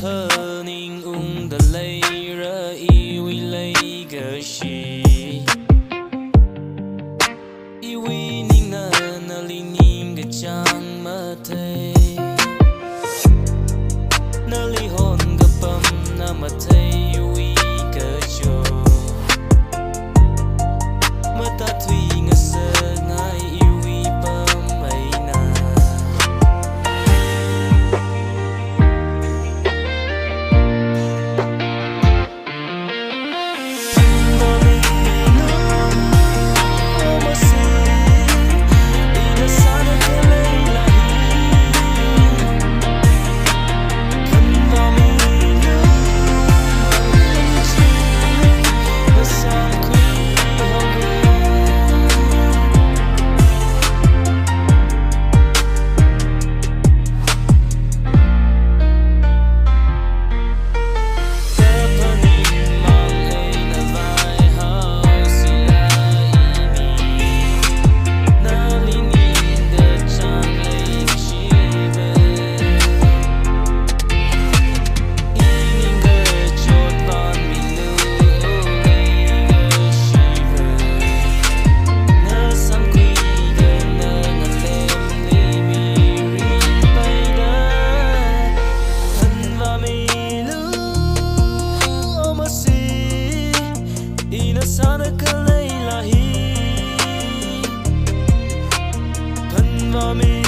thơ ninh ung da lây ra iwi lây gơ shi iwi ning na li ning ga chang ma thei na li hon ga pam na ma thei iwi gơ cho ma ta thui nga sa ngai iwi pam mai na sana kalay lahi Phanvamilu